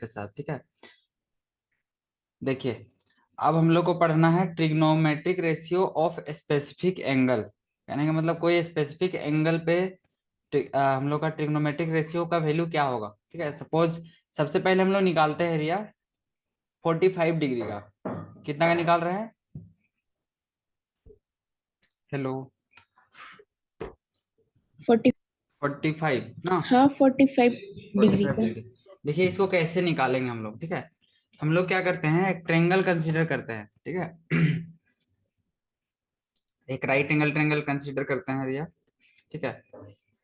के साथ। ठीक है, देखिए अब हम लोग को पढ़ना है trigonometric ratio of specific angle. कहने का मतलब कोई स्पेसिफिक एंगल पे हम लोग का ट्रिग्नोमेट्रिक रेशियो का वैल्यू क्या होगा। ठीक है, सपोज सबसे पहले हम लोग निकालते हैं रिया 45 डिग्री का। कितना का निकाल रहे हैं? हेलो, 40। 45 ना? हाँ, 45 डिग्री 45 का। डिग्री। देखिए इसको कैसे निकालेंगे हम लोग। ठीक है, हम लोग क्या करते हैं, एक ट्रेंगल कंसीडर करते हैं। ठीक है एक राइट एंगल ट्रेंगल कंसीडर करते हैं रिया। ठीक है,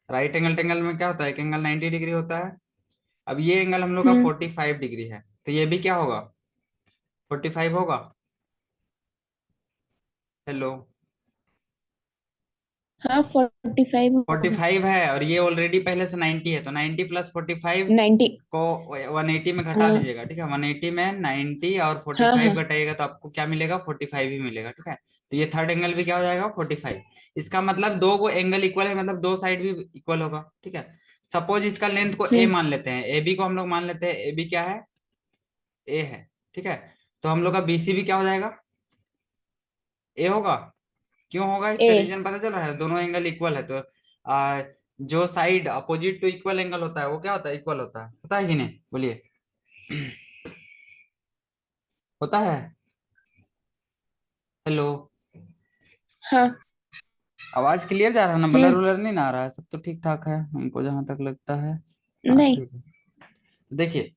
राइट एंगल ट्रेंगल में क्या होता है, एक एंगल 90 डिग्री होता है। अब ये एंगल हम लोग का हम्म। 45 डिग्री है, तो ये भी क्या होगा, 45 होगा। हेलो, हाँ, 45 फोर्टी होगा। फाइव है और ये ऑलरेडी पहले से 90 है, तो 90 प्लस 45 90। को 180 में घटा हाँ, दीजिएगा। ठीक है, 180 में 90 और हाँ, 45 हाँ। घटाइएगा तो आपको क्या मिलेगा, 45 ही मिलेगा। ठीक है, तो ये थर्ड एंगल भी क्या हो जाएगा, 45। इसका मतलब दो को एंगल इक्वल है, मतलब दो साइड भी इक्वल होगा। ठीक है, सपोज इसका लेंथ को ए हम्म। मान लेते हैं, ए बी को हम लोग मान लेते हैं, ए बी क्या है, ए है। ठीक है, तो हम लोग का बीसी भी क्या हो जाएगा, ए होगा। क्यों होगा, ए। इसका रीजन पता चल रहा है, दोनों एंगल इक्वल है तो जो side opposite to equal angle होता है वो क्या होता है, इक्वल होता है। होता है कि नहीं, बोलिए होता है। हेलो, हाँ। आवाज क्लियर जा रहा है ना, ब्लर हम्म। उलर नहीं ना आ रहा है, सब तो ठीक ठाक है हमको जहां तक लगता है। हाँ नहीं। ठीक है, देखिए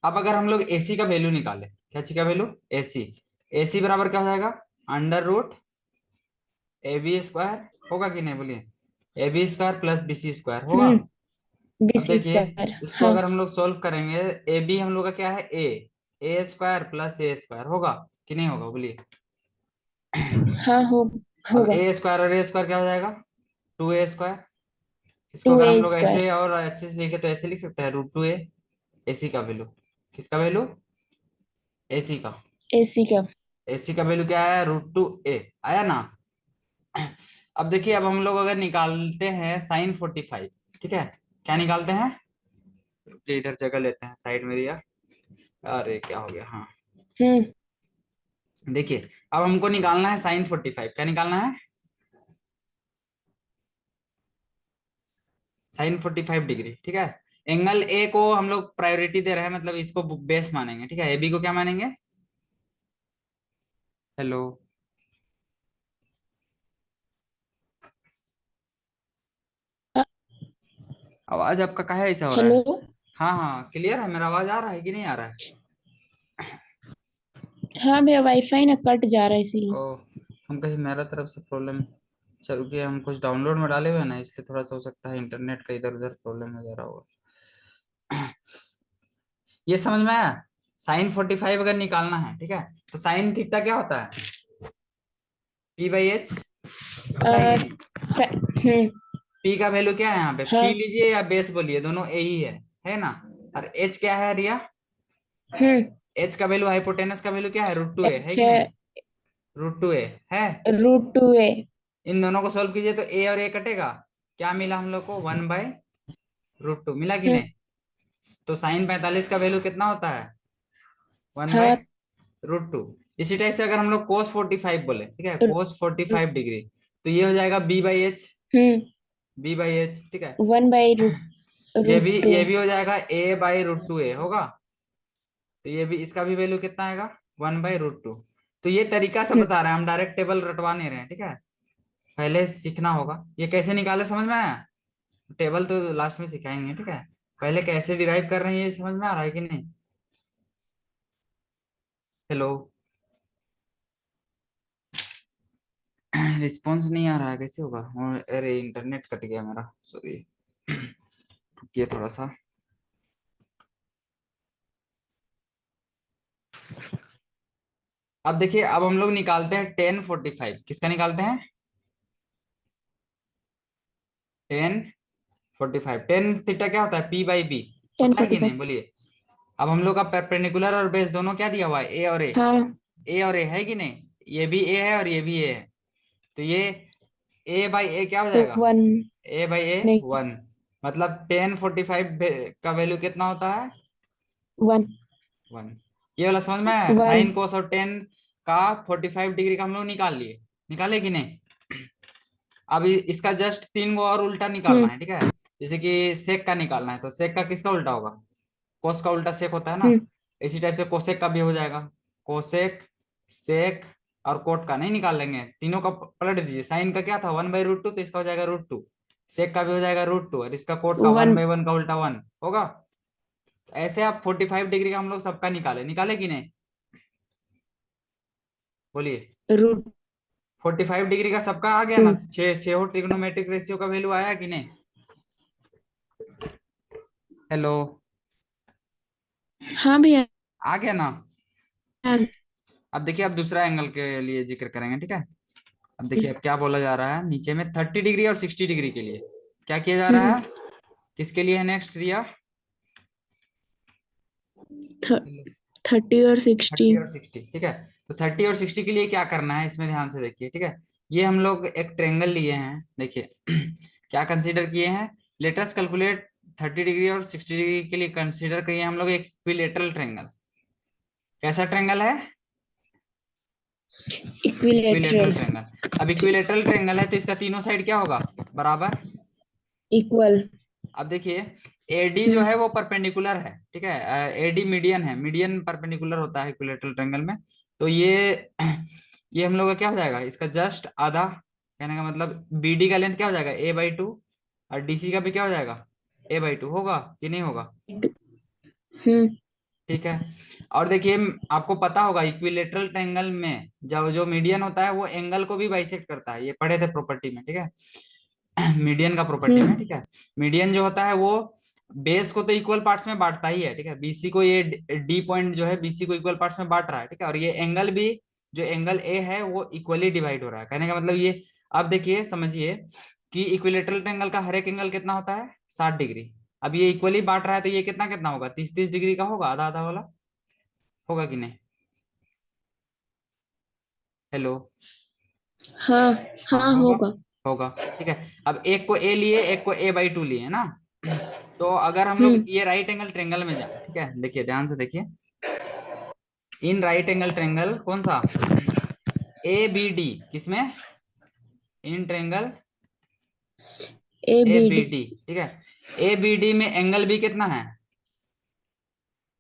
अब अगर हम लोग एसी का वैल्यू निकाले, क्या चीज का वैल्यू, एसी, एसी बराबर क्या हो जाएगा, under root A B square, होगा कि नहीं बोलिए, A B square plus B C square होगा। हम्म। अब बीसी देखिए स्क्वायर। इसको हाँ। अगर हम लोग सॉल्व करेंगे, ए बी हम लोग का क्या है, ए स्क्वायर प्लस ए स्क्वायर होगा कि नहीं होगा, बोलिए। हाँ, अब होगा। ए स्क्वायर और ए स्क्वायर क्या हो जाएगा, 2a स्क्वायर। इसको टू अगर ए हम लोग स्क्वायर ऐसे और अच्छे से लिखे तो ऐसे लिख सकते हैं, √2a। एसी का वैल्यू, किसका वैल्यू, एसी का, एसी का। एसी का वैल्यू क्या है, √2a आया ना। अब देखिए अब हम लोग अगर निकालते हैं sin 45। ठीक है, क्या निकालते हैं, रुकिए इधर जगह लेते हैं साइड में रिया। अरे क्या हो गया, हाँ हम्म। देखिए अब हमको निकालना है sin 45। क्या निकालना है, sin 45 डिग्री। ठीक है, एंगल ए को हम लोग प्रायोरिटी दे रहे हैं, मतलब इसको बेस मानेंगे। ठीक है, एबी को क्या मानेंगे, हेलो, आवाज आपका काहे ऐसा हो रहा है। हेलो। हाँ हाँ क्लियर है, मेरा आवाज आ रहा है कि नहीं आ रहा है। हाँ भैया, वाईफाई ना कट जा रहा है ओ, इसीलिए। हम कहीं मेरा तरफ से प्रॉब्लम चल गया, हम कुछ डाउनलोड में डाले हुए हैं ना, इसलिए थोड़ा सा हो सकता है इंटरनेट का इधर उधर प्रॉब्लम हो जा रहा होगा। ये समझ में आया, sin 45 अगर निकालना है, ठीक है, तो साइन थीटा क्या होता है, P/H, होता है कि नहीं। हम्म। पी का वैल्यू क्या है यहाँ पे, पी हाँ। लीजिए या बेस बोलिए, दोनों ए ही है ना। और एच क्या है रिया, हम्म। एच का वैल्यू, हाइपोटेनस का वैल्यू क्या है, √2a है कि अच्छा। नहीं, √2a है। √2a। इन दोनों को सोल्व कीजिए तो ए और ए कटेगा, क्या मिला हम लोग को, 1/√2 मिला कि हम्म। नहीं। तो sin 45 का वैल्यू कितना होता है, वन बाई हाँ। रूट टू इसी टाइप से अगर हम लोग cos 45 बोले, ठीक है, रू- cos 45 डिग्री, तो ये हो जाएगा B/H, हम्म। B/H। ठीक है, 1/√2। ये भी हो जाएगा A/√2a होगा। तो ये भी, इसका भी वैल्यू कितना आएगा, 1/√2। तो ये तरीका से बता रहे हैं, हम डायरेक्ट टेबल रटवा नहीं रहे हैं। ठीक है, पहले सीखना होगा ये कैसे निकाले, समझ में आया। टेबल तो लास्ट में सिखाएंगे। ठीक है, पहले कैसे डिराइव कर रहे हैं ये समझ में आ रहा है कि नहीं। हेलो, रिस्पॉन्स नहीं आ रहा है, कैसे होगा, अरे इंटरनेट कट गया मेरा, सॉरी, रुकिए थोड़ा सा। अब देखिए अब हम लोग निकालते हैं 10 45, किसका निकालते हैं, 10 45, टेन थीटा क्या होता है, P/B, टेन होता है फोर्टी कि नहीं, फाइव बोलिए। अब हम लोग का परपेंडिकुलर और बेस दोनों क्या दिया हुआ है, ए और ए, हाँ। ए और ए है कि नहीं, ये भी ए है और ये भी ए है। तो ये A/A क्या हो तो जाएगा, 1। A/A नहीं। 1। मतलब 10 45 का वैल्यू कितना होता है, 1 1। ये वाला समझ में आया? 1 साइन कोस और टेन का 45 डिग्री का हम लोग निकाल लिए, निकाले कि नहीं? अब इसका जस्ट 3 गो और उल्टा निकालना है, ठीक है। जैसे कि सेक का निकालना है, तो सेक का किसका उल्टा होगा? कोस का उल्टा सेक होता है ना। हम्म इसी टाइप से कोसेक का भी हो जाएगा। कोसेक, सेक और कोट का नहीं निकाल लेंगे, तीनों का पलट दीजिए। साइन का क्या था? 1/√2, तो इसका हो जाएगा √2। सेक का भी हो जाएगा √2, और इसका कोट का 1 1/1 का उल्टा 1 होगा। ऐसे आप 45 डिग्री का हम लोग सबका निकाले, निकाले कि नहीं? बोलिए। रूट 45 डिग्री का सबका आ गया 2। ना? छह ट्रिग्नोमेट्रिक रेशियो का वैल्यू आया कि नहीं? हेलो, हाँ भैया। आ गया ना? हाँ, अब देखिए, अब दूसरा एंगल के लिए जिक्र करेंगे, ठीक है। अब देखिए, अब क्या बोला जा रहा है नीचे में, 30 डिग्री और 60 डिग्री के लिए क्या किया जा रहा हम्म है? किसके लिए है नेक्स्ट क्रिया? 30 और 60। 30 और 60, ठीक है। तो 30 और 60 के लिए क्या करना है, इसमें ध्यान से देखिए, ठीक है। ये हम लोग एक ट्रेंगल लिए हैं, देखिए क्या कंसीडर किए हैं। लेटस कैलकुलेट 30 डिग्री और 60 डिग्री के लिए कंसीडर किए हम लोग एक इक्विलेटरल ट्रेंगल। कैसा ट्रेंगल है? Equilateral equilateral. ट्रेंगल। अब इक्विलेटरल ट्रेंगल है तो इसका तीनों साइड क्या होगा? बराबर। इक्वल। अब देखिए, एडी जो हम्म है वो परपेंडिकुलर है, ठीक है। एडी मीडियन है, मीडियन परपेंडिकुलर होता है इक्विलेटरल ट्रायंगल में। तो ये ये हम लोग का क्या हो जाएगा? इसका जस्ट आधा, कहने का मतलब बीडी का लेंथ क्या हो जाएगा? a/2। और डीसी का भी क्या हो जाएगा? a/2 होगा कि नहीं होगा? हम्म ठीक है। और देखिए, आपको पता होगा इक्विलेटरल ट्रायंगल में जब जो मीडियन होता है वो एंगल को भी बाइसेक्ट करता है, ये पढ़े थे प्रॉपर्टी में, ठीक है। मीडियन का प्रॉपर्टी में, हम्म ठीक है। मीडियन जो होता है वो बेस को तो इक्वल पार्ट्स में बांटता ही है, ठीक है। बीसी को, ये डी पॉइंट जो है बीसी को इक्वल पार्ट्स में बांट रहा है, ठीक है। और ये एंगल भी, जो एंगल ए है वो इक्वली डिवाइड हो रहा है, कहने का मतलब ये। अब देखिए, समझिए कि इक्विलेटरल ट्रायंगल का हर एक एंगल कितना होता है? 60 डिग्री। अब ये इक्वली बांट रहा है तो ये कितना कितना होगा? 30-30 डिग्री का होगा, आधा आधा वाला, होगा कि नहीं? हेलो। हाँ हाँ हाँ होगा। होगा। होगा, ठीक है। अब एक को ए लिए, एक को a/2 लिए ना। तो अगर हम लोग हम्म ये राइट एंगल ट्रेंगल में जाए, ठीक है, देखिए ध्यान से देखिए। इन राइट एंगल ट्रेंगल कौन सा? ए बी डी, किसमें? In triangle A A B B D. D, ठीक है। ए बी डी में एंगल भी कितना है?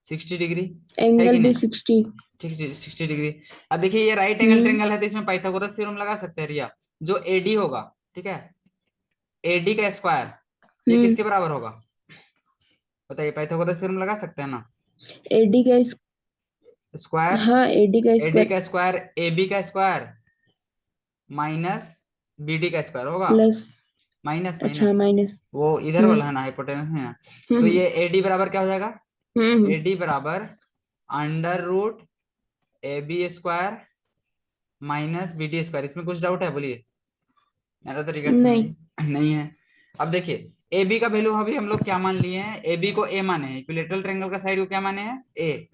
60 डिग्री, है कि एंगल भी नहीं? 60। ठीक है, 60 डिग्री। अब देखिए, ये राइट एंगल हम्म ट्रेंगल है तो इसमें पाइथागोरस थ्योरम लगा सकते हैं, रिया। जो एडी होगा, ठीक है, एडी का स्क्वायर, ये हम्म किसके बराबर होगा? बताइए, पाइथागोरस थ्योरम लगा सकते हैं ना। एडी का स्क्वायर, हाँ एडी का एडी स्क्वायर का स्क्वायर, ए बी का स्क्वायर माइनस बी डी का स्क्वायर होगा। प्लस। माइनस अच्छा माइनस, माइनस। वो इधर हम्म वाला है ना, हाइपोटेनस है ना। तो हम्म ये एडी बराबर क्या हो जाएगा? हम्म एडी बराबर √, A B square minus B D square. इसमें कुछ डाउट है? बोलिए, मेरा तरीका से नहीं। समझिए। नहीं है। अब देखिए, ए बी का वैल्यू अभी हम लोग क्या मान लिए हैं? ए बी को ए माने हैं, इक्विलेटरल ट्रायंगल का साइड को क्या माने हैं? ए।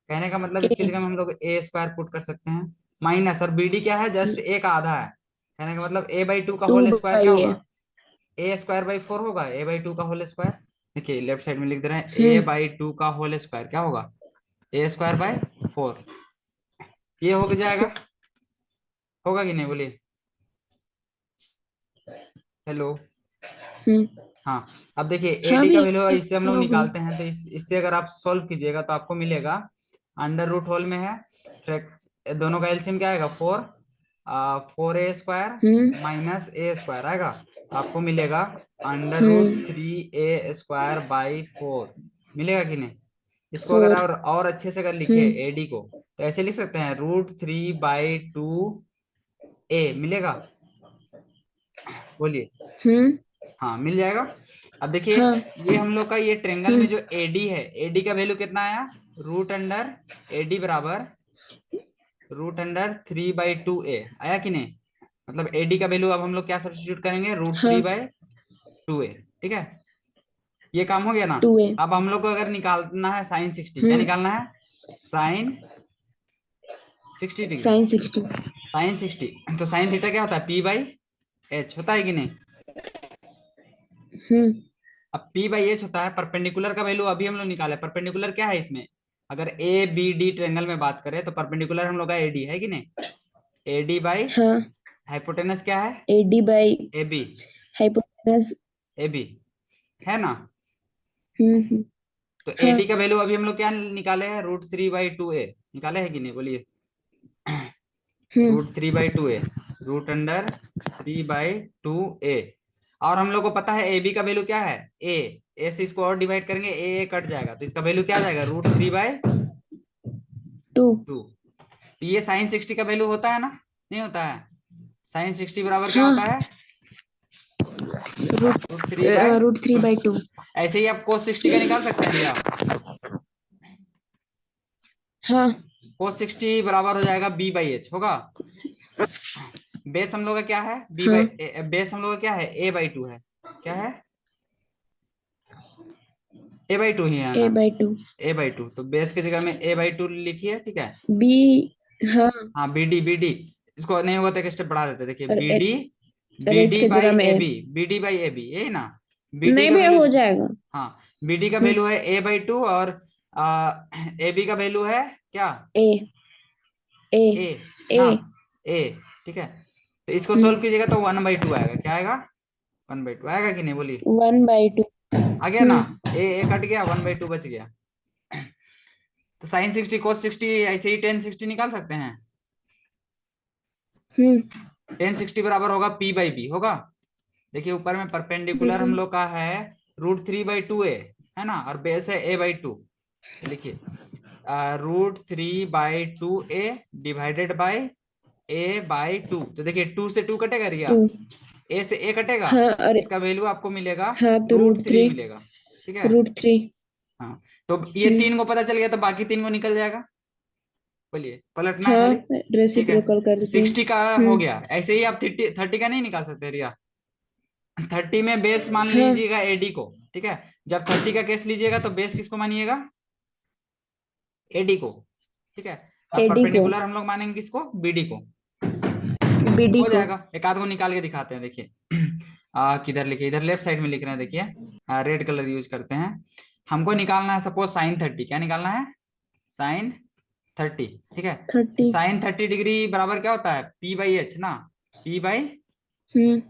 कहने का मतलब इसकी ए जगह में हम लोग a² पुट कर सकते हैं। माइनस, और बी डी क्या है? जस्ट एक आधा है, कहने का मतलब a/2 का टू होल स्क्वायर क्या बाई ए। होगा? a²/4 होगा, a/2 का होल स्क्वायर। देखिए लेफ्ट साइड में लिख दे रहे हैं, हम्म a/2 का होल स्क्वायर क्या होगा? a²/4। ये हो जाएगा, होगा कि नहीं? बोलिए। हेलो। हम्म हाँ। अब देखिए, हाँ एडी का भैया वैल्यू इससे हम लोग होगा। निकालते हैं, तो इससे अगर आप सॉल्व कीजिएगा तो आपको मिलेगा, √ होल में है, दोनों का एलसीएम क्या आएगा? 4। 4a² माइनस a² आएगा, तो आपको मिलेगा हम्म √3a²/4। मिलेगा कि नहीं? इसको अगर 4। और अच्छे से अगर लिखे हम्म एडी को, तो ऐसे लिख सकते हैं, √3/2a मिलेगा। बोलिए। हम्म हाँ, मिल जाएगा। अब देखिए, हाँ। ये हम लोग का ये ट्रेंगल में हम्म जो एडी है, एडी का वैल्यू कितना आया? √एडी बराबर √3/2a आया कि नहीं? मतलब एडी का वैल्यू अब हम लोग क्या सब्स्टिट्यूट करेंगे? रूट हाँ थ्री बाई टू ए ठीक है। ये काम हो गया ना। 2a। अब हम लोग को अगर निकालना है sin 60, क्या हम्म निकालना है? sin 60 degree. साइन 60। sin 60, तो साइन थीटा क्या होता है? p/h होता है कि नहीं? हम्म अब p/h होता है, परपेंडिकुलर का वैल्यू अभी हम लोग निकाले, परपेंडिकुलर क्या है इसमें? अगर ए बी डी ट्रायंगल में बात करें तो परपेंडिकुलर हम लोग का एडी है कि नहीं, एडी बाई हाँ, हाइपोटेनस क्या है, AD by A B, hypotenuse. A B है ना। हम्म। तो हाँ। एडी का वैल्यू अभी हम लोग क्या निकाले हैं, √3/2a निकाले है कि नहीं बोलिए, हम्म। √3/2a, √3/2a। और हम लोग को पता है ए बी का वैल्यू क्या है, ए से इसको और डिवाइड करेंगे, ए कट जाएगा तो इसका वैल्यू क्या आ जाएगा, √3/2। 2। तो ये sin 60 का वैल्यू होता है ना, नहीं होता है, sin 60 बराबर क्या होता हाँ, है, रूट √3/2। ऐसे ही आप cos 60 का निकाल सकते हैं रिया, हाँ। cos 60 बराबर हो जाएगा b/h होगा। बेस हम लोग का क्या है, हाँ, बेस हम लोग का क्या है, a/2 है, क्या है, a/2 ही है ना, A/2। a/2, तो बेस की जगह में a/2 लिखिए, ठीक है। B। हाँ। हाँ बी डी, इसको नहीं होगा तो एक स्टेप बढ़ा देते, देखिए और बी डी, H की बाई जगह में A A। B, B D by A B, यही ना, बी डी नहीं का भैया, वैल्यू, हो जाएगा। हाँ बी डी का वैल्यू है a/2 और ए बी का वैल्यू है क्या, A। A। ए ना, A। ए, ठीक है। तो इसको सोल्व हम्म। कीजिएगा तो 1/2 आएगा, क्या आएगा, 1/2 आएगा कि नहीं बोलिए, 1/2। आ गया ना, ए कट गया, 1/2 बच गया। तो sin 60 cos 60 ऐसे ही tan 60 निकाल सकते हैं, हम्म। tan 60 बराबर होगा p/b होगा। देखिए ऊपर में परपेंडिकुलर हम हम्म। लोग का है √3/2a है ना, और बेस है a/2, तो लिखिए √3/2a डिवाइडेड बाई a/2, तो देखिए 2 से 2 कटेगा रिया, 2। a से a कटेगा, हाँ, अरे। इसका वैल्यू आपको मिलेगा हाँ, तो रूट रूट थ्री थ्री। मिलेगा, ठीक है। √3। हाँ तो ये हम्म। 3 को पता चल गया तो बाकी 3 को निकल जाएगा, बोलिए पलटना है हाँ, खाली, ठीक है। रेसिप्रोकल कर तो देती हूँ। 60 का हो गया, ऐसे ही आप 30 का नहीं निकाल सकते रिया, 30 में बेस मान हाँ। लीजिएगा एडी को, ठीक है। जब 30 का केस लीजिएगा तो बेस किसको मानिएगा, एडी को, ठीक है। अब AD को। परपेंडिकुलर हम लोग मानेंगे किसको, बीडी को, BD हो को। जाएगा। एक आध को निकाल के दिखाते हैं, देखिए किधर लिखे, इधर लेफ्ट साइड में लिख रहे हैं, देखिए रेड कलर यूज करते हैं। हमको निकालना है सपोज sin 30, क्या निकालना है, sin 30, ठीक है। तो 30। sin 30 डिग्री बराबर क्या होता है, p/h ना, p/h। हम्म।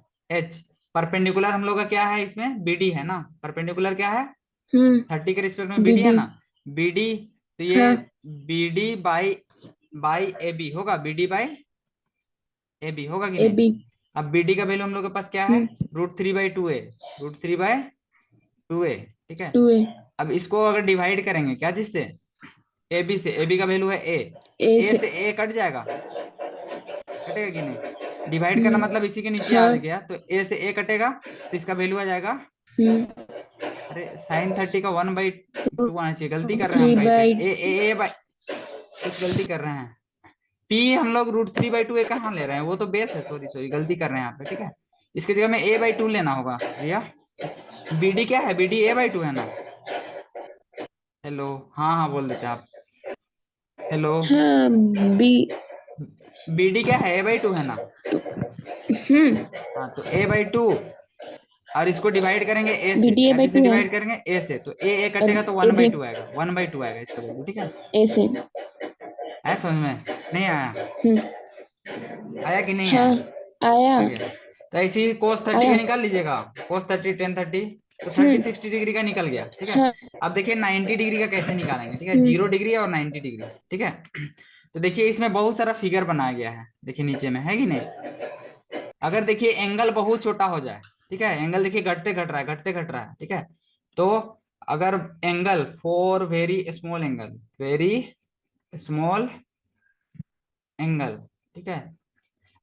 परपेंडिकुलर हम लोग का क्या है, इसमें बीडी है ना, परपेंडिकुलर क्या है, 30 के रिस्पेक्ट में बीडी है BD। ना, बीडी, तो ये हाँ। BD by by A B होगा, बीडी बाई ए बी होगा कि नहीं। AB। अब बीडी का वैल्यू हम लोग के पास क्या है, हम्म। √3/2a, √3/2a, ठीक है। 2A। अब इसको अगर डिवाइड करेंगे क्या, जिससे ए बी से, ए बी का वैल्यू है ए, A ए से। से ए कट जाएगा, कटेगा कि नहीं, डिवाइड करना हम्म। मतलब इसी के नीचे आ हाँ। गया, तो ए से ए कटेगा तो इसका वैल्यू आ जाएगा, हम्म। अरे sin 30 का 1/2 आना चाहिए, गलती कर रहे हैं थ्री हम कहीं पे, बाई ए बाई, कुछ गलती कर रहे हैं, पी हम लोग √3/2a कहाँ ले रहे हैं, वो तो बेस है, सॉरी सॉरी गलती कर रहे हैं यहाँ पे, ठीक है। इसकी जगह में a/2 लेना होगा भैया, बीडी क्या है, बीडी a/2 है ना, हेलो, हाँ हाँ बोल देते हैं आप, हेलो, हाँ। B। बीडी क्या है, a/2 है ना, हम्म। हाँ तो a/2, और इसको डिवाइड करेंगे ए से, BD किसी से A/2 है। डिवाइड करेंगे ए से, तो ए और कटेगा तो AB 1/2 आएगा, 1/2 आएगा इसका वैल्यू, ठीक है। A से। आया समझ में, नहीं आया, हम्म। आया कि नहीं हाँ, आया, आया। आ गया। तो ऐसे ही cos 30 का आया। निकाल लीजिएगा, cos 30 tan 30, तो 30 60 डिग्री का निकल गया, ठीक है। हाँ। अब देखिए 90 डिग्री का कैसे निकालेंगे, ठीक है, हम्म। 0 डिग्री और 90 डिग्री, ठीक है। तो देखिए इसमें बहुत सारा फिगर बनाया गया है, देखिए नीचे में है कि नहीं। अगर देखिए एंगल बहुत छोटा हो जाए, ठीक है, एंगल देखिए घटते घट रहा है, घटते घट रहा है, ठीक है। तो अगर angle for very small angle, very small angle, ठीक है,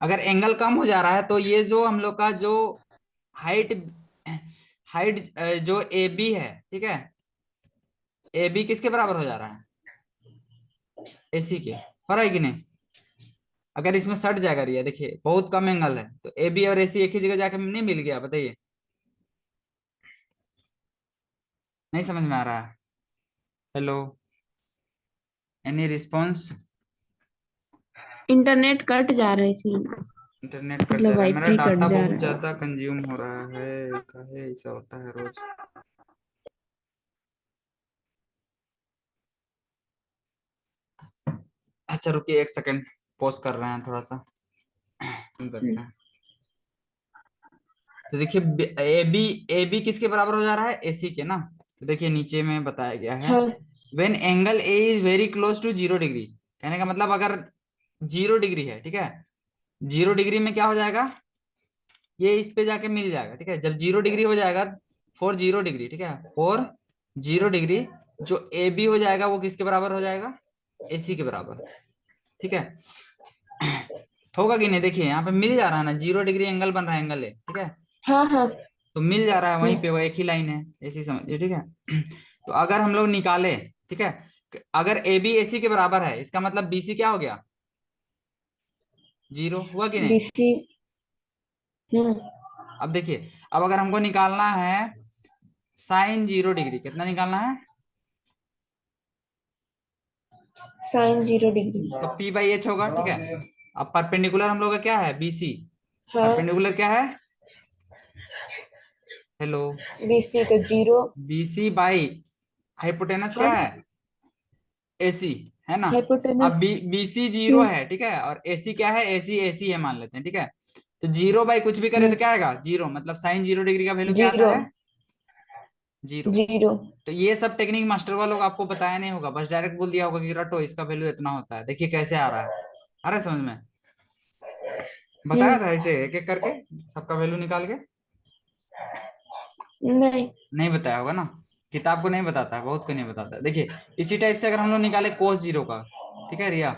अगर एंगल कम हो जा रहा है तो ये जो हम लोग का जो हाइट, हाइट जो ए बी है, ठीक है, ए बी किसके बराबर हो जा रहा है, एसी के, हो रहा है कि नहीं। अगर इसमें सट जाएगा रिया, देखिए बहुत कम एंगल है, तो ए बी और एसी एक ही जगह जाके नहीं मिल गया, बताइए, नहीं समझ में आ रहा है, hello, any response, internet cut जा रहा है इसलिए। इंटरनेट कट जा मतलब रहा है, मेरा वाईफाई कट डाटा जा बहुत रहा है। ज्यादा कंज्यूम हो रहा है, काहे ऐसा होता है रोज। अच्छा रुकिए, एक सेकंड, पॉज कर रहे हैं थोड़ा सा, हम करते हैं। तो देखिए ए बी, ए बी किसके बराबर हो जा रहा है, ए सी के ना। तो देखिए नीचे में बताया गया है, हाँ when angle A is very close to 0 degree, कहने का मतलब अगर 0 डिग्री है, ठीक है, 0 डिग्री में क्या हो जाएगा, ये इस पे जाके मिल जाएगा, ठीक है, जब 0 डिग्री हो जाएगा, 4 0 डिग्री, ठीक है, 4 0 डिग्री, जो ए बी हो जाएगा वो किसके बराबर हो जाएगा, ए सी के बराबर, ठीक है। होगा कि नहीं, देखिए यहाँ पे मिल जा रहा है ना, 0 डिग्री एंगल बन रहा है, एंगल है, ठीक है, हाँ हाँ। तो मिल जा रहा है वहीं हम्म, पे, वो एक ही लाइन है, ऐसी समझिए, ठीक है। तो अगर हम लोग निकाले, ठीक है, अगर ए बी ए सी के बराबर है, इसका मतलब बी सी क्या हो गया, 0 हुआ कि नहीं। बीसी। हम्म। अब देखिए, अब अगर हमको निकालना है sin 0 डिग्री, कितना निकालना है, साइन 0 डिग्री। तो P बाई एच होगा, ठीक है। अब परपेंडिकुलर हम लोग का क्या है, BC, हाँ। परपेंडिकुलर क्या है, हेलो, बीसी तो 0। BC बाई हाइपोटेनस क्या हाँ। है, AC, है ना। अब हाइपोटेनस। BC 0 हम्म। है, ठीक है, और AC क्या है, AC AC है मान लेते हैं, ठीक है। तो 0 बाई कुछ भी करे तो हम्म। क्या आएगा, 0, मतलब sin 0 डिग्री का वैल्यू क्या आता 0। है, 0। 0। तो ये सब टेक्निक मास्टर वालों को आपको बताया नहीं होगा, बस डायरेक्ट बोल दिया होगा कि रटो इसका वैल्यू इतना होता है, देखिए कैसे आ रहा है, आ रहा है समझ में, बताया था हम्म। इसे एक एक करके सबका वैल्यू निकाल के, नहीं। नहीं बताया होगा ना, किताब को नहीं बताता है, बहुत को नहीं बताता है। देखिए इसी टाइप से अगर हम लोग निकाले cos 0 का, ठीक है रिया,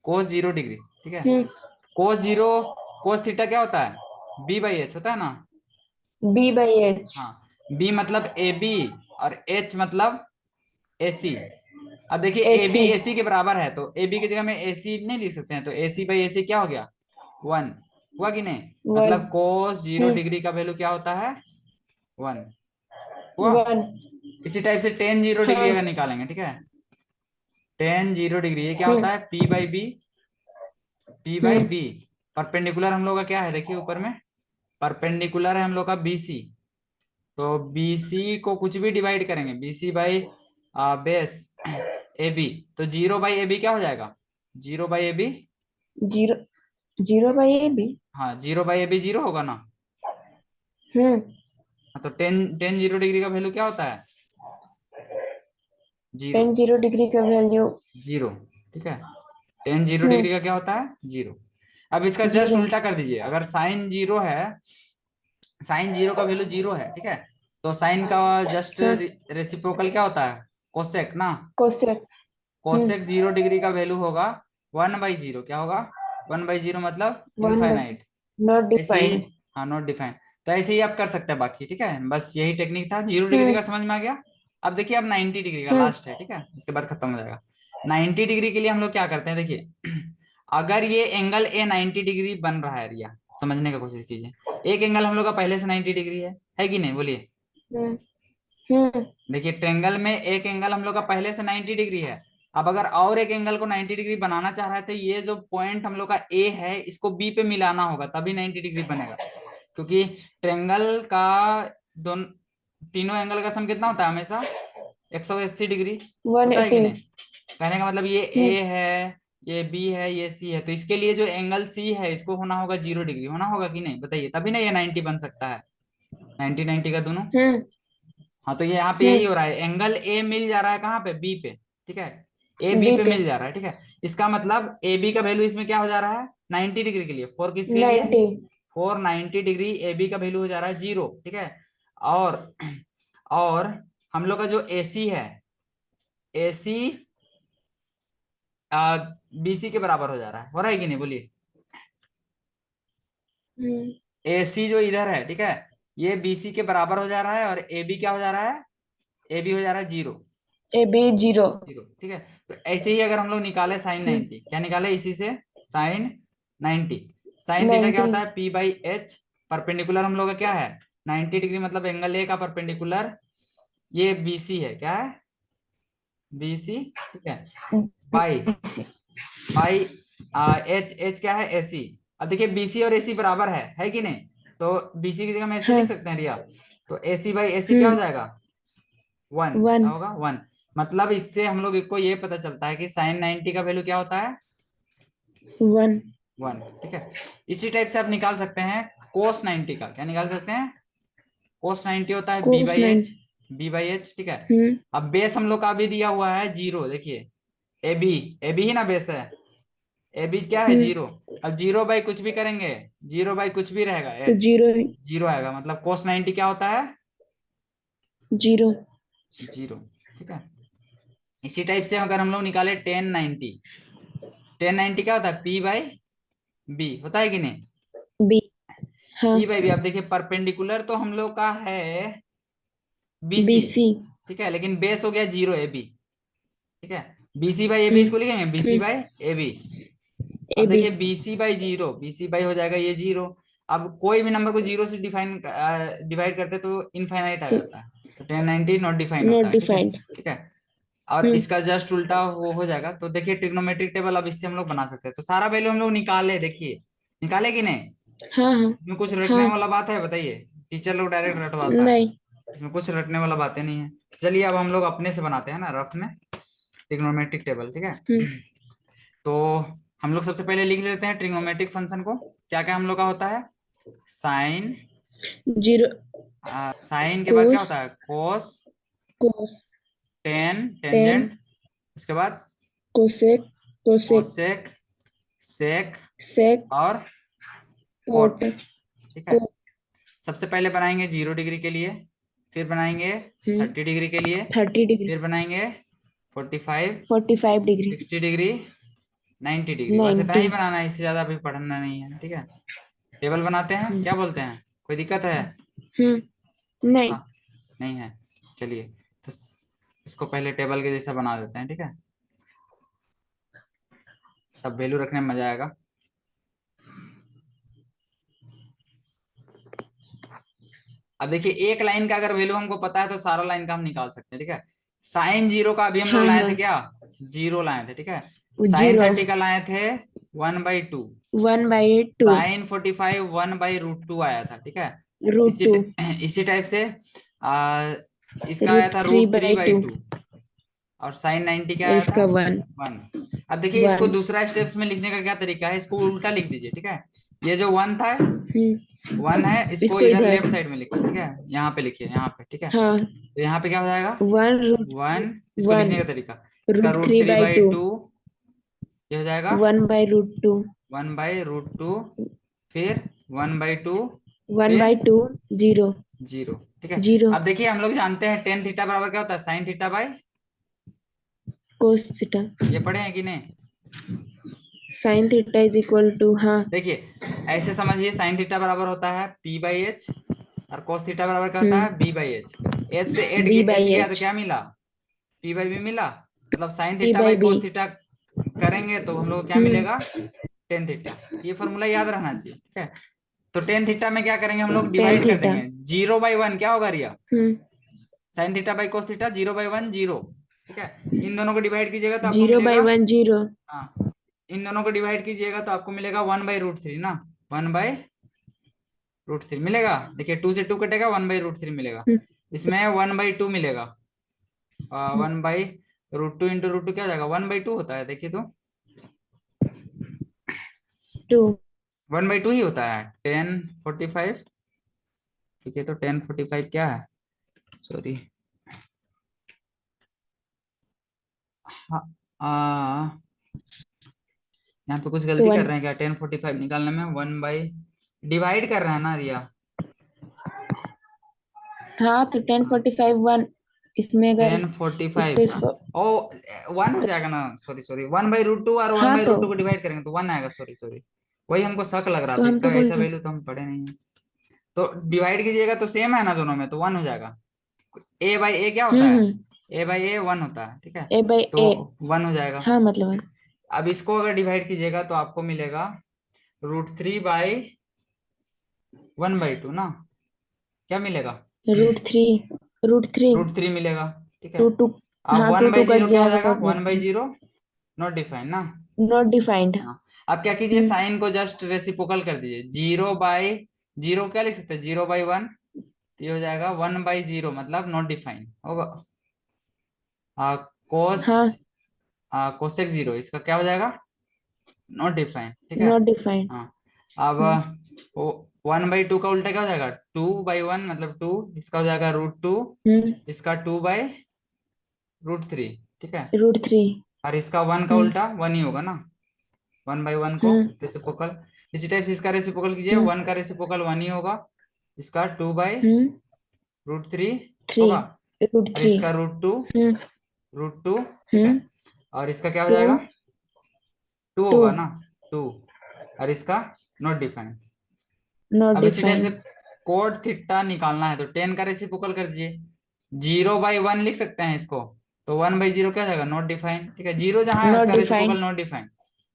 cos 0 डिग्री, ठीक है, हम्म। cos 0, cos थीटा क्या होता है, B बाई एच होता है ना, बी बाई एच। हाँ, B मतलब ए बी, और H मतलब ए सी। अब देखिए ए बी एसी। ए सी के बराबर है, तो ए बी की जगह में ए सी नहीं लिख सकते हैं, तो ए सी बाई ए सी क्या हो गया, 1, हुआ कि नहीं, 1। मतलब cos जीरो हम्म। डिग्री का वैल्यू क्या होता है, 1, हुआ। 1। इसी टाइप से tan 0 डिग्री हाँ। अगर निकालेंगे, ठीक है, tan 0 डिग्री ये क्या हम्म। होता है, P by B, P by hmm. B, perpendicular हम लोग का क्या है, देखिए ऊपर में परपेंडिकुलर है हम लोग का BC, तो BC को कुछ भी डिवाइड करेंगे, BC बाई बेस AB, तो 0 बाई AB क्या हो जाएगा, 0 by AB, 0। 0 by A B. हाँ 0 बाई AB 0 होगा ना। हम्म। हाँ, तो tan 0 डिग्री का वैल्यू क्या होता है, 0, टेन 0 डिग्री का वैल्यू। 0, ठीक है, tan 0 डिग्री हम्म। का क्या होता है, 0। अब इसका जस्ट 0। उल्टा कर दीजिए, अगर sin 0 है, sin 0 का वैल्यू 0 है, ठीक है, तो साइन का जस्ट हाँ। रेसिप्रोकल क्या होता है, कोसेक ना, कोसेक। हम्म। कोसेक 0 डिग्री का वैल्यू होगा 1/0, क्या होगा, 1/0 मतलब 1 इनफाइनाइट, नॉट ऐसे ही, डिफाइंड। हाँ नॉट डिफाइन, तो ऐसे ही आप कर सकते हैं बाकी, ठीक है, बस यही टेक्निक था, 0 डिग्री का हम्म। समझ में आ गया। अब देखिए, अब 90 डिग्री का हम्म। लास्ट है, ठीक है, उसके बाद खत्म हो जाएगा। 90 डिग्री के लिए हम लोग क्या करते हैं, देखिए अगर ये एंगल ए 90 डिग्री बन रहा है रिया, समझने का कोशिश कीजिए, एक एंगल हम लोग का पहले से 90 डिग्री है कि नहीं, बोलिए। हम्म। हम्म। देखिए ट्रेंगल में एक एंगल हम लोग का पहले से 90 डिग्री है, अब अगर और एक एंगल को 90 डिग्री बनाना चाह रहा है, तो ये जो पॉइंट हम लोग का ए है इसको बी पे मिलाना होगा, तभी 90 डिग्री बनेगा, क्योंकि ट्रेंगल का दोनों, तीनों एंगल का सम कितना होता है हमेशा, 180 डिग्री, वन होता है कि एटी नहीं। कहने का मतलब ये हम्म। ए है, ये बी है, ये सी है, तो इसके लिए जो एंगल सी है इसको होना होगा 0 डिग्री, होना होगा कि नहीं, बताइए, तभी ना ये 90 बन सकता है, 90 90 का दोनों। हम्म। हाँ, तो ये यहाँ पे यही हम्म। हो रहा है, एंगल ए मिल जा रहा है कहाँ पे, बी पे, ठीक है, ए बी बी पे पे मिल जा रहा है, ठीक है, इसका मतलब ए बी का वैल्यू इसमें क्या हो जा रहा है, 90 डिग्री के लिए, फोर किसके लिए, 90। 490 डिग्री ए बी का वैल्यू हो जा रहा है 0, ठीक है। और और हम लोग का जो ए सी है, ए सी बी सी के बराबर हो रहा है कि नहीं, बोलिए। हम्म। ए सी जो इधर है, ठीक है, ये बी सी के बराबर हो जा रहा है, और ए बी क्या हो जा रहा है, ए बी हो जा रहा है 0, ए बी 0। 0, ठीक है। तो ऐसे ही अगर हम लोग निकाले साइन हम्म। 90, क्या निकाले इसी से, साइन 90, साइन थीटा क्या 90। होता है, P बाई एच, परपेंडिकुलर हम लोग का क्या है, 90 डिग्री, मतलब एंगल ए का परपेंडिकुलर, ये BC है, क्या है, BC, ठीक है, बाई बाई एच, एच क्या है, AC। अब देखिए BC और AC बराबर है कि नहीं, तो BC की जगह हम AC लिख हाँ। सकते हैं रिया, तो AC बाई AC क्या हो हम्म। जाएगा, 1, क्या 1। होगा, 1, मतलब इससे हम लोग को ये पता चलता है कि साइन 90 का वैल्यू क्या होता है, 1 1, ठीक है। इसी टाइप से आप निकाल सकते हैं cos 90 का। क्या निकाल सकते हैं? cos 90 होता है b cos by 9। H, b by H, ठीक है। हम्म अब बेस हम लोग का अभी दिया हुआ है 0, देखिए ए बी, ए बी ही ना बेस है, ए बी क्या है? हम्म 0। अब 0 बाई कुछ भी करेंगे, 0 बाई कुछ भी रहेगा, तो एच 0 0 आएगा, मतलब cos 90 क्या होता है? 0। 0, ठीक है। इसी टाइप से अगर हम लोग निकाले टेन 90, टेन 90 क्या होता है? p बाई बी होता है कि नहीं? b। हाँ p बाई बी। आप देखिए परपेंडिकुलर तो हम लोग का है BC, BC। ठीक है, लेकिन बेस हो गया 0 ए बी, ठीक है। BC बाई ए बी इसको लिखेंगे, BC हम्म बाई ए बी। अब AB। देखिए BC बाई 0, BC बाई हो जाएगा ये 0। अब कोई भी नंबर को 0 से डिवाइड करते तो इनफाइनाइट आ जाता है, तो 1090 नॉट डिफाइन होता नॉट है, ठीक है, डिफाइंड। ठीक है। और इसका जस्ट उल्टा वो हो जाएगा। तो देखिए ट्रिग्नोमेट्रिक टेबल अब इससे हम लोग बना सकते हैं। तो सारा वैल्यू हम लोग निकाले, देखिए निकाले कि नहीं? हाँ हाँ इसमें कुछ रटने हाँ। वाला बात है? बताइए। टीचर लोग डायरेक्ट रटवाता है, नहीं। इसमें कुछ रटने वाला बातें नहीं है। चलिए अब हम लोग अपने से बनाते हैं ना रफ में ट्रिग्नोमेट्रिक टेबल, ठीक है। हम्म तो हम लोग सबसे पहले लिख लेते हैं ट्रिग्नोमेट्रिक फंक्शन को। क्या क्या हम लोग का होता है? साइन, 0 साइन के बाद क्या cos होता है? कोस, cos टेन 10 टेंजेंट, उसके बाद cosec cosec कोसेक, सेक sec और cot कोट, ठीक है। cot। सबसे पहले बनाएंगे 0 डिग्री के लिए, फिर बनाएंगे 30 डिग्री के लिए, 30 डिग्री, फिर बनाएंगे 45, 45 डिग्री, 60 डिग्री, 90 डिग्री। बस इतना 90। ही बनाना है, इससे ज्यादा अभी पढ़ना नहीं है, ठीक है। टेबल बनाते हैं, क्या बोलते हैं? कोई दिक्कत है? नहीं। हाँ, नहीं है। चलिए तो इसको पहले टेबल के जैसा बना देते हैं, ठीक है, तब वैल्यू रखने में मजा आएगा। अब देखिए एक लाइन का अगर वैल्यू हमको पता है तो सारा लाइन का हम निकाल सकते हैं, ठीक है। साइन 0 का अभी हम लोग हाँ लाए हाँ थे क्या? 0 लाए थे, ठीक है। साइन 0 30 का लाए थे 1/2। 1/2 साइन 45 1/√2 आया था, ठीक है। रूट इसी टू इसी टाइप से इसका आया रूट था three root three by by two two और साइन 90 क्या और आया था? इसका 1 1। अब देखिए इसको 1। दूसरा स्टेप्स में लिखने का क्या तरीका है? इसको उल्टा लिख दीजिए, ठीक है। ये जो 1 था, 1 है, इसको इसको इधर इधर। लेफ्ट साइड में लिखिए, ठीक है, यहाँ पे लिखिए, यहाँ पे, ठीक है। हाँ तो यहाँ पे क्या हो जाएगा? 1 रूट 1, इसको वन लिखने का तरीका, इसका root root three three by by two two ये हो जाएगा 1/√2 1/√2, फिर 1/2, फिर1/2 0 0, ठीक है। 0 अब देखिए हम लोग जानते हैं टेन थीटा बराबर क्या होता है? Sine theta by, cos theta ये पढ़े हैं कि नहीं? sin theta is equal to. हाँ देखिए ऐसे समझिए, साइन थीटा बराबर होता है p/h और cos थीटा बराबर क्या होता है? b/h। h से b h बाई गया तो एच क्या मिला? p/b मिला। मतलब sine p theta by by B. cos theta करेंगे तो हम लोग को क्या मिलेगा? Tan theta. ये फॉर्मूला याद रहना चाहिए, ठीक है। तो टेन थीटा में क्या करेंगे हम लोग? टेन डिवाइड कर थीटा। देंगे। 0/1 क्या होगा Riya? Hmm sine theta by cos theta, 0/1 0, ठीक है। इन दोनों को डिवाइड कीजिएगा तो आपको 0/1 मिलेगा, 0। हाँ, इन दोनों को डिवाइड कीजिएगा तो आपको मिलेगा 1/√3 ना, 1/√3 मिलेगा। देखिए 2 से 2 कटेगा, 1/√3 मिलेगा। इसमें 1/2 मिलेगा, 1/√2 इंटू √2 क्या हो जाएगा? 1/2 होता है, देखिए तो 2 1/2 ही होता है। 1045, ठीक है, तो 1045 क्या है? सॉरी, हाँ, यहाँ पे कुछ तो गलती कर 1। रहे हैं क्या? 1045 निकालने में 1/, डिवाइड कर रहे हैं ना रिया? हाँ तो 1045 1 इसमें अगर 1045 इससे ओ 1 हो जाएगा ना, सॉरी सॉरी, 1/√2 और वन हाँ बाई रूट टू को डिवाइड करेंगे तो 1 आएगा, सॉरी सॉरी, वही हमको शक लग रहा तो था, हम इसका तो बोल ऐसा रहे वैल्यू तो हम पढ़े नहीं है। तो डिवाइड कीजिएगा तो सेम है ना दोनों में, तो 1 हो जाएगा। a/a क्या होता है? हम्म a/a 1 होता है, ठीक है, ए बाई तो ए। 1 हो जाएगा। हाँ मतलब अब इसको अगर डिवाइड कीजिएगा तो आपको मिलेगा √3/1/2 ना, क्या मिलेगा? √3 √3 √3 मिलेगा, ठीक है। 2 2। अब हाँ वन 2 बाई 2 कट जीरो क्या हो जाएगा जाएगा? बहुत 1/0 नॉट डिफाइंड ना। Not defined. हाँ, अब क्या कीजिए, साइन को जस्ट रेसिप्रोकल कर दीजिए। 0/0 क्या लिख सकते हैं? 0/1, तो ये हो जाएगा 1/0, मतलब नॉट डिफाइंड होगा। कोस हाँ कोसेक 0 इसका क्या हो जाएगा? नॉट डिफाइन, ठीक है। Not defined. हाँ, अब 1/2 का उल्टा क्या हो जाएगा, 2/1 मतलब 2, इसका हो जाएगा √2, हम्म। इसका 2/√3, ठीक है। √3। और इसका 1 का हम्म। उल्टा 1 ही होगा ना, 1/1 को हम्म। रेसिप्रोकल। इसी टाइप से इसका रेसिप्रोकल कीजिए, हम्म। 1 का रेसिप्रोकल 1 ही होगा, इसका 2/√3 हम्म। 3। होगा, और √3। इसका √2, हम्म। ठीक है। हम्म। और इसका क्या हो 2। जाएगा, 2 2। होगा ना, 2, और इसका नॉट डिफाइंड। नॉट अब इसी टाइप से डिफाइंड। कोड थीटा निकालना है, तो 10 का रेसिप्रोकल कर दीजिए, 0/1 लिख सकते हैं इसको, तो 1/0 क्या हो जाएगा, नॉट डिफाइंड, ठीक है। 0 जहां है नॉट उसका डिफाइंड। रेसिप्रोकल नॉट डिफाइंड,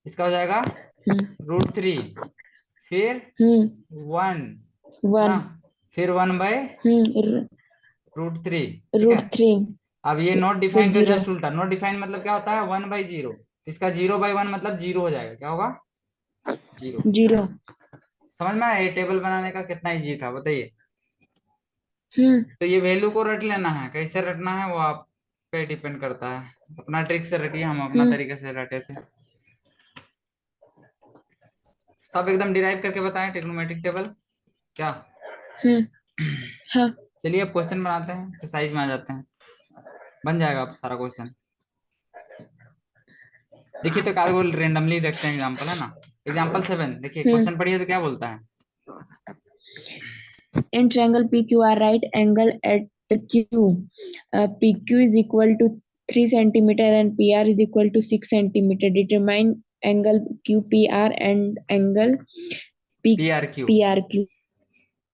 इसका हो जाएगा हम्म। √3, फिर हम्म। 1 ना, 1। फिर 1/√3, हम्म। ठीक है। √3। अब ये नॉट फिर डिफाइन का 0। जस्ट उल्टा, नॉट डिफाइन मतलब क्या होता है, 1/0, इसका 0/1 मतलब 0 हो जाएगा, क्या होगा, 0। 0। समझ में आया ये टेबल बनाने का कितना इजी था, बताइए। हम्म। तो ये वैल्यू को रट लेना है, कैसे रटना है वो आप पे डिपेंड करता है, अपना ट्रिक से रटिए, हम अपना हम्म। तरीके से रटे थे। सब एकदम डिराइव करके बताएं ट्रिग्नोमेट्रिक टेबल क्या। हम्म। हाँ। चलिए अब क्वेश्चन बनाते हैं, एक्सरसाइज में आ जाते हैं, बन जाएगा अब सारा क्वेश्चन। देखिए तो कार्य को रेंडमली देखते हैं, एग्जांपल है ना। एग्जांपल 7 देखिए, हम्म। क्वेश्चन पढ़िए तो क्या बोलता है। In triangle PQR, right angle at Q. PQ is equal to 3 centimeter and PR is equal to 6 centimeter. Determine angle QPR and angle PRQ, PRQ.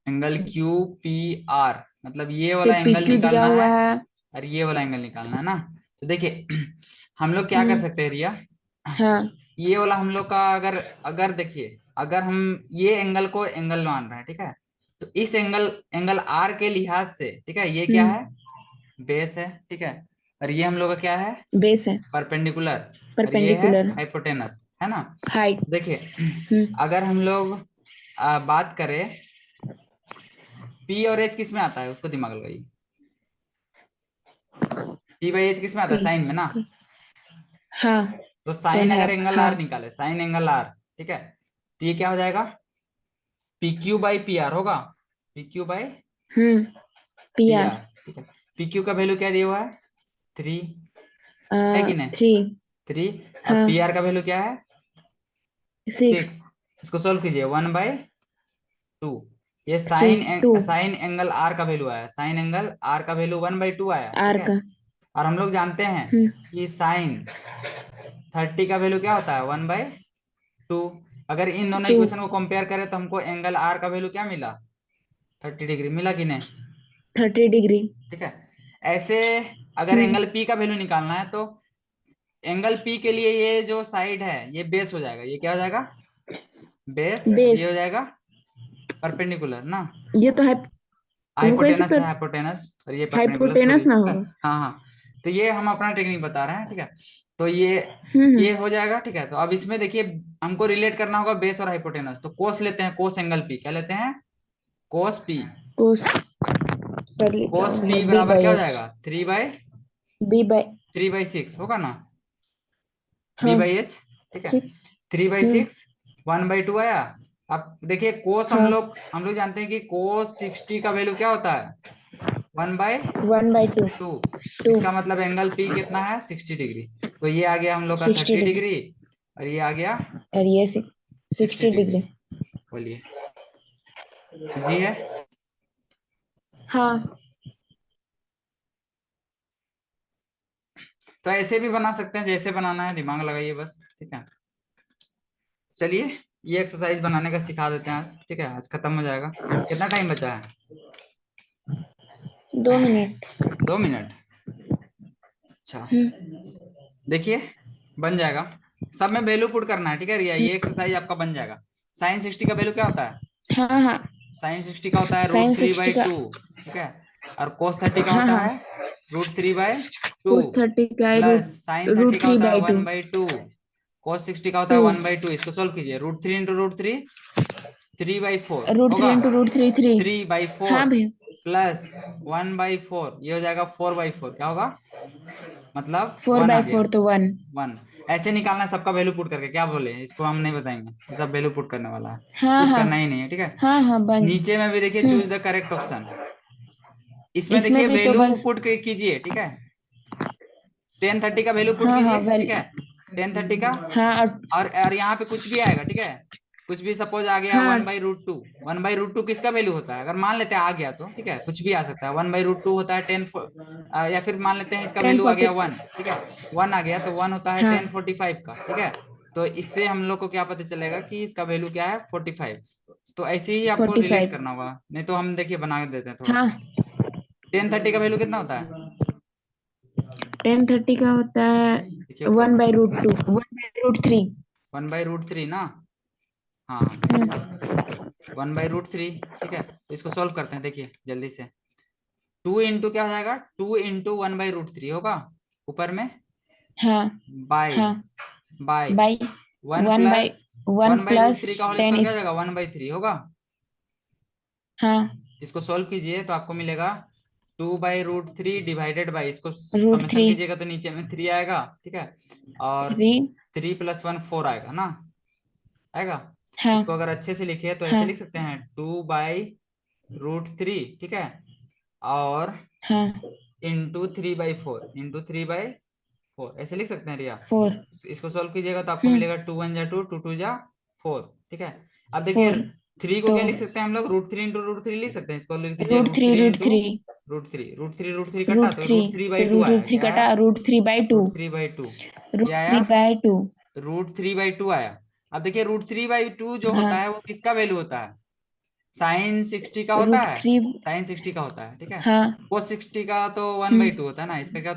Angle QPR मतलब ये तो वाला एंगल PQ दिया निकालना हुआ है, है। और ये वाला एंगल निकालना है ना। तो देखिए हम लोग क्या कर हम्म। सकते हैं रिया, हाँ। ये वाला हम लोग का अगर अगर देखिए, अगर हम ये एंगल को एंगल मान रहे हैं, ठीक है, तो इस एंगल एंगल आर के लिहाज से, ठीक है, ये क्या हम्म। है, बेस है, ठीक है, और ये हम लोग का क्या है, बेस है। परपेंडिकुलर, और ये है परपेंडिकुलर। हाइपोटेनस, है ना। हाइट। देखिए हम्म। अगर हम लोग बात करें, पी और एच किस में आता है, उसको दिमाग लगाइए। P/H किस में आता है, पी। साइन में ना। हाँ। तो तो साइन है। अगर एंगल हाँ। आर निकाले, साइन एंगल आर, ठीक है, तो ये क्या हो जाएगा, PQ/PR होगा, PQ/PR, हम्म। PR। ठीक है। PQ का वैल्यू क्या दिया हुआ है, 3, है कि नहीं, 3। 3, और हाँ। PR का वैल्यू क्या है, 6। 6। इसको सोल्व कीजिए, 1/2, ये 2। साइन एंगल आर का वैल्यू आया, साइन एंगल आर का वैल्यू 1/2 आया, ठीक आर है। का। और हम लोग जानते हैं हम्म। कि साइन 30 का वैल्यू क्या होता है, 1/2। अगर इन दोनों 2। इक्वेशन को कंपेयर करें तो हमको एंगल आर का वैल्यू क्या मिला, 30 डिग्री मिला कि नहीं, 30 डिग्री। ठीक है। ऐसे अगर हम्म। एंगल पी का वैल्यू निकालना है, तो एंगल पी के लिए ये जो साइड है ये बेस हो जाएगा, ये क्या हो जाएगा, बेस, और बेस। ये हो जाएगा परपेंडिकुलर ना, ये तो है। वो कैसे हाइपोटेनस है, पर हाइपोटेनस, और ये परपेंडिकुलर, हाइपोटेनस सॉरी। ना होगा। हाँ हाँ, तो ये हम अपना टेक्निक बता रहे हैं, ठीक है। तो हम्म। ये हो जाएगा, ठीक है। तो अब इसमें देखिए हमको रिलेट करना होगा बेस और हाइपोटेनस, तो कोस लेते हैं, कोस एंगल पी क्या लेते हैं, कोस पी। कोस कर लेता कोस हूँ पी मैं, बी बराबर बाई क्या हो एच। जाएगा, 3/3/6 बी बाई। होगा ना, बी हाँ। बाई एच, ठीक है। ठीक। 3/6, 1/2 आया। अब देखिए कोस हाँ। हम लोग जानते हैं कि कोस 60 का वैल्यू क्या होता है, 1/2। 1/2। 2। इसका मतलब एंगल पी कितना है, 60 डिग्री। तो ये आ गया हम लोग का 60 डिग्री। 30 डिग्री, और ये आ गया और ये 60 60 डिग्री। डिग्री बोलिए, इजी है। हाँ। तो ऐसे भी बना सकते हैं, जैसे बनाना है दिमाग लगाइए बस, ठीक है। चलिए ये एक्सरसाइज बनाने का सिखा देते हैं आज, ठीक है, आज खत्म हो जाएगा। कितना टाइम बचा है, 2 मिनट। 2 मिनट, अच्छा। हम्म। देखिए बन जाएगा, सब में वैल्यू पुट करना है, ठीक है रिया, ये एक्सरसाइज आपका बन जाएगा। साइन 60 का वैल्यू क्या होता है, हाँ। हाँ। साइन 60 का होता है रूट साइन थ्री 60 बाई का। टू ठीक है। और कोस 30 का हाँ होता हाँ। है √3/2, कोस 30 का है रूट प्लस साइन रूट 30 का थ्री होता है बाई टू 1/2, कोस 60 का होता है टू 1/2। इसको सोल्व कीजिए, √3 × √3 3/4 √3 होगा, इंटू √3 3। 3/4 हाँ भैया। प्लस 1/4, ये हो जाएगा 4/4, क्या होगा, मतलब फोर 1 आ बाई गया, फोर तो 1। 1। ऐसे निकालना है सबका वैल्यू पुट करके, क्या बोले, इसको हम नहीं बताएंगे, सब वैल्यू पुट करने वाला है, हाँ कुछ हाँ करना ही नहीं है, ठीक है। हाँ हाँ बन। नीचे में भी देखिए choose hmm. The correct option, इसमें इसमें देखिए भी तो वैल्यू बस। पुट कीजिए, ठीक है। 1030 का वैल्यू पुट हाँ हाँ कीजिए, ठीक है, 1030 का। हाँ और यहाँ पे कुछ भी आएगा, ठीक है, कुछ भी सपोज आ गया हाँ 1/√2। 1/√2 किसका वैल्यू होता है, अगर मान लेते हैं आ गया तो, ठीक है, कुछ भी आ सकता है। 1/√2 होता है 10, या फिर मान लेते हैं इसका टेन वैल्यू आ फोर्टी गया 1, ठीक है, 1 आ गया तो 1 होता है हाँ 1045 का, ठीक है। तो इससे हम लोग को क्या पता चलेगा कि इसका वैल्यू क्या है, 45। तो ऐसे ही आपको फोर्टी रिलेट फाइव करना होगा, नहीं तो हम देखिए बना के देते हैं थोड़ा सा। हाँ 1030 का वैल्यू कितना होता है, 1030 का होता है देखिए ऊपर में, 1/√2 1/√3। 1/√3 ना, हाँ हाँ, 1/√3, ठीक है। तो इसको सॉल्व करते हैं, देखिए जल्दी से। 2 इंटू क्या हो जाएगा, 2 इंटू 1/√3 होगा ऊपर में, हाँ बाय हाँ by by one one by plus one one by root plus three का होल टेन स्क्वायर क्या इज। हो जाएगा, 1/3 होगा। हाँ इसको सॉल्व कीजिए तो आपको मिलेगा 2/√3 डिवाइडेड बाई, इसको रूट थ्री समेशन कीजिएगा तो नीचे में 3 आएगा, ठीक है। और थ्री 3 + 1 4 आएगा ना, आएगा। हाँ इसको अगर अच्छे से लिखे तो ऐसे हाँ लिख सकते हैं 2/√3, ठीक है, और हाँ इंटू 3/4 ऐसे लिख सकते हैं रिया। फोर इसको सॉल्व कीजिएगा तो आपको मिलेगा 2 × 1 = 2, 2 × 2 = 4, ठीक है। अब देखिए फोर 3 को तो क्या लिख सकते हैं हम लोग, √3 × √3 लिख सकते हैं, इसको लिख दीजिए root root three three root into three √3 कटा रूट तो थ्री √3/2 रूट आया, थ्री क्या आया, कटा √3/2 √3/2, रूट क्या आया, थ्री बाय टू √3/2 आया। अब देखिए √3/2 जो हाँ होता है वो किसका वैल्यू होता है, sin 60 का होता रूट है, थ्री sin 60 का होता है, ठीक है। हाँ cos 60 का तो 1/2 होता है ना, इसका क्या